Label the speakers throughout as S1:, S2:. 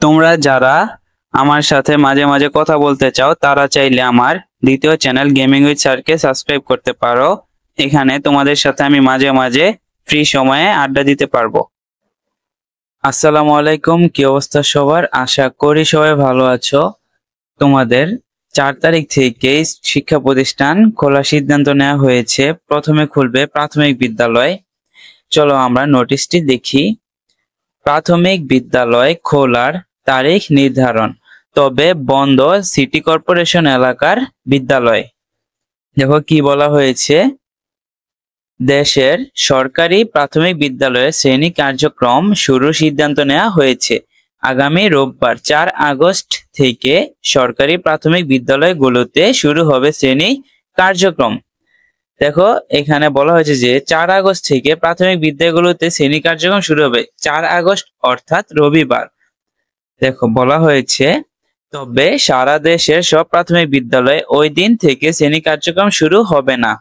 S1: তোমরা যারা আমার সাথে মাঝে মাঝে কথা বলতে চাও তারা চাইলে আমার দ্বিতীয় চ্যানেল গেমিং উইথ স্যারকে সাবস্ক্রাইব করতে পারো। এখানে তোমাদের সাথে আমি মাঝে মাঝে ফ্রি সময়ে আড্ডা দিতে পারবো। আসসালামু আলাইকুম, কি অবস্থা সবার? আশা করি সবাই ভালো আছো। তোমাদের 4 তারিখ থেকে শিক্ষা প্রতিষ্ঠান খোলার সিদ্ধান্ত নেওয়া হয়েছে। প্রথমে খুলবে প্রাথমিক বিদ্যালয়। চলো আমরা নোটিশটি দেখি। প্রাথমিক বিদ্যালয় খোলার তারিখ নির্ধারণ, তবে বন্ধ সিটি কর্পোরেশন এলাকার বিদ্যালয়। দেখো কি বলা হয়েছে, দেশের সরকারি প্রাথমিক বিদ্যালয়ের শ্রেণী কার্যক্রম শুরুর সিদ্ধান্ত নেওয়া হয়েছে। আগামী রোববার 4 আগস্ট থেকে সরকারি প্রাথমিক বিদ্যালয়গুলোতে শুরু হবে শ্রেণী কার্যক্রম। দেখো এখানে বলা হয়েছে যে 4 আগস্ট থেকে প্রাথমিক বিদ্যালয়গুলোতে শ্রেণী কার্যক্রম শুরু হবে। 4 আগস্ট অর্থাৎ রবিবার। দেখো বলা হয়েছে, তবে সারা দেশের সব প্রাথমিক বিদ্যালয়ে ওই দিন থেকে শ্রেণী কার্যক্রম শুরু হবে না।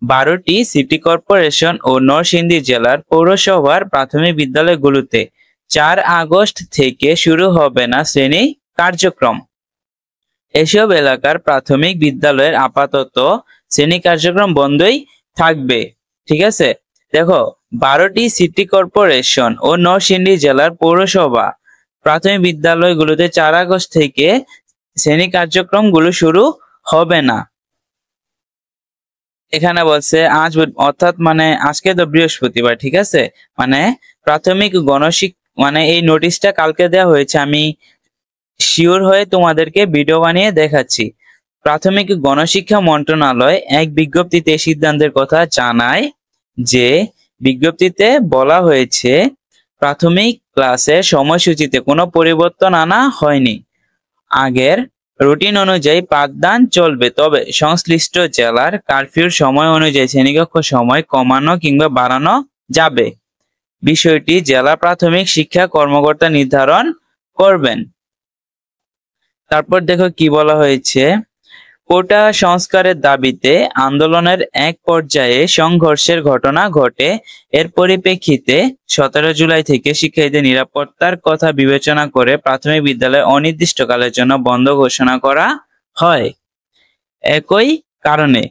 S1: 12টি সিটি কর্পোরেশন ও নরসিংদী জেলার পৌরসভার প্রাথমিক বিদ্যালয়গুলোতে 4 আগস্ট থেকে শুরু হবে না শ্রেণী কার্যক্রম। এসব এলাকার প্রাথমিক বিদ্যালয়ের আপাতত শ্রেণী কার্যক্রম বন্ধই থাকবে। ঠিক আছে, দেখো 12টি সিটি কর্পোরেশন ও নরসিংদী জেলার পৌরসভা প্রাথমিক বিদ্যালয়গুলোতে 4 আগস্ট থেকে শ্রেণী কার্যক্রমগুলো শুরু হবে না। এখানে বলছে আজ অর্থাৎ আজকে তো বৃহস্পতিবার। ঠিক আছে, প্রাথমিক এই নোটিশটা কালকে দেওয়া হয়েছে। আমি শিওর হয়ে তোমাদেরকে ভিডিও বানিয়ে দেখাচ্ছি। প্রাথমিক গণশিক্ষা মন্ত্রণালয় এক বিজ্ঞপ্তিতে সিদ্ধান্তের কথা জানায় যে বিজ্ঞপ্তিতে বলা হয়েছে প্রাথমিক ক্লাসের সময়সূচিতে কোনো পরিবর্তন আনা হয়নি। আগের রুটিন অনুযায়ী পাঠদান চলবে, তবে সংশ্লিষ্ট জেলার কারফিউর সময় অনুযায়ী শ্রেণীকক্ষ সময় কমানো কিংবা বাড়ানো যাবে। বিষয়টি জেলা প্রাথমিক শিক্ষা কর্মকর্তা নির্ধারণ করবেন। তারপর দেখো কি বলা হয়েছে, কোটা সংস্কারের দাবিতে আন্দোলনের এক পর্যায়ে সংঘর্ষের ঘটনা ঘটে। এর পরিপ্রেক্ষিতে 17 জুলাই থেকে শিক্ষার্থীদের নিরাপত্তার কথা বিবেচনা করে প্রাথমিক বিদ্যালয় অনির্দিষ্টকালের জন্য বন্ধ ঘোষণা করা হয়। একই কারণে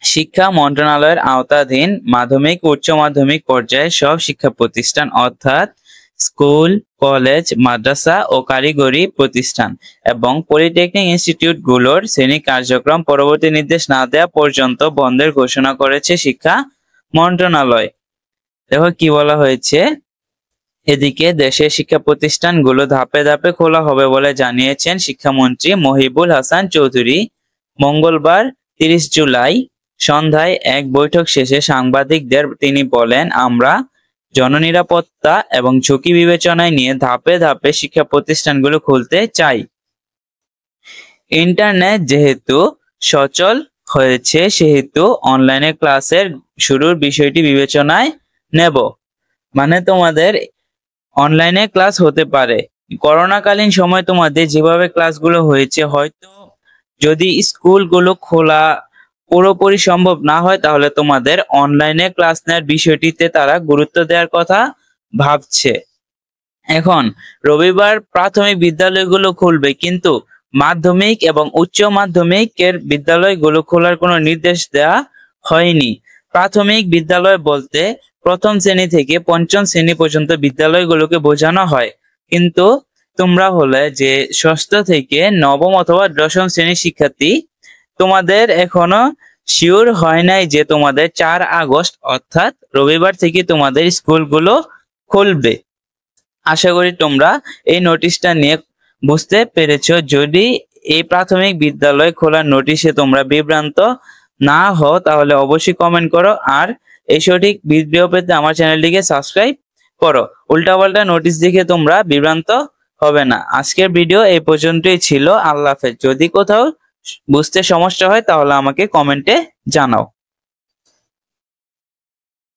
S1: শিক্ষা মন্ত্রণালয়ের আওতাধীন মাধ্যমিক উচ্চ মাধ্যমিক পর্যায়ে সব শিক্ষা প্রতিষ্ঠান অর্থাৎ স্কুল, কলেজ, মাদ্রাসা ও কারিগরি প্রতিষ্ঠান এবং পলিটেকনিক ইনস্টিটিউটগুলোর শ্রেণী কার্যক্রম পরবর্তী নির্দেশ না দেওয়া পর্যন্ত বন্ধের ঘোষণা করেছে শিক্ষা মন্ত্রণালয়। দেখো কি বলা হয়েছে, এদিকে দেশের শিক্ষা প্রতিষ্ঠানগুলো ধাপে ধাপে খোলা হবে বলে জানিয়েছেন শিক্ষামন্ত্রী মহিবুল হাসান চৌধুরী। মঙ্গলবার 30 জুলাই সন্ধ্যায় এক বৈঠক শেষে সাংবাদিকদের তিনি বলেন, আমরা জননিরাপত্তা এবং ঝুঁকি বিবেচনায় নিয়ে ধাপে ধাপে শিক্ষা প্রতিষ্ঠানগুলো খুলতে চাই। ইন্টারনেট যেহেতু সচল হয়েছে সেহেতু অনলাইনে ক্লাসের শুরুর বিষয়টি বিবেচনায় নেব। তোমাদের অনলাইনে ক্লাস হতে পারে। করোনাকালীন সময় তোমাদের যেভাবে ক্লাসগুলো হয়েছে, হয়তো যদি স্কুলগুলো খোলা পুরোপুরি সম্ভব না হয় তাহলে তোমাদের অনলাইনে ক্লাস নেওয়ার বিষয়টিতে তারা গুরুত্ব দেওয়ার কথা ভাবছে। এখন রবিবার প্রাথমিক বিদ্যালয়গুলো খুলবে, কিন্তু মাধ্যমিক এবং উচ্চ মাধ্যমিকের বিদ্যালয়গুলো খোলার কোনো নির্দেশ দেওয়া হয়নি। প্রাথমিক বিদ্যালয় বলতে প্রথম শ্রেণী থেকে পঞ্চম শ্রেণী পর্যন্ত বিদ্যালয়গুলোকে বোঝানো হয়, কিন্তু তোমরা হলে যে ষষ্ঠ থেকে নবম অথবা দশম শ্রেণীর শিক্ষার্থী, তোমাদের এখনো শিওর হয় নাই যে তোমাদের 4 আগস্ট অর্থাৎ রবিবার থেকে তোমাদের স্কুলগুলো খুলবে। আশা করি তোমরা এই নোটিশটা নিয়ে বুঝতে পেরেছো। যদি এই প্রাথমিক বিদ্যালয় খোলার নোটিশে তোমরা বিভ্রান্ত না হও তাহলে অবশ্যই কমেন্ট করো, আর এই সঠিক ভিডিও পেতে আমার চ্যানেলটিকে সাবস্ক্রাইব করো। উল্টাপাল্টা নোটিশ দেখে তোমরা বিভ্রান্ত হবে না। আজকের ভিডিও এই পর্যন্তই ছিল। আল্লাহ হাফেজ। যদি কোথাও বুঝতে সমস্যা হয় তাহলে আমাকে কমেন্টে জানাও।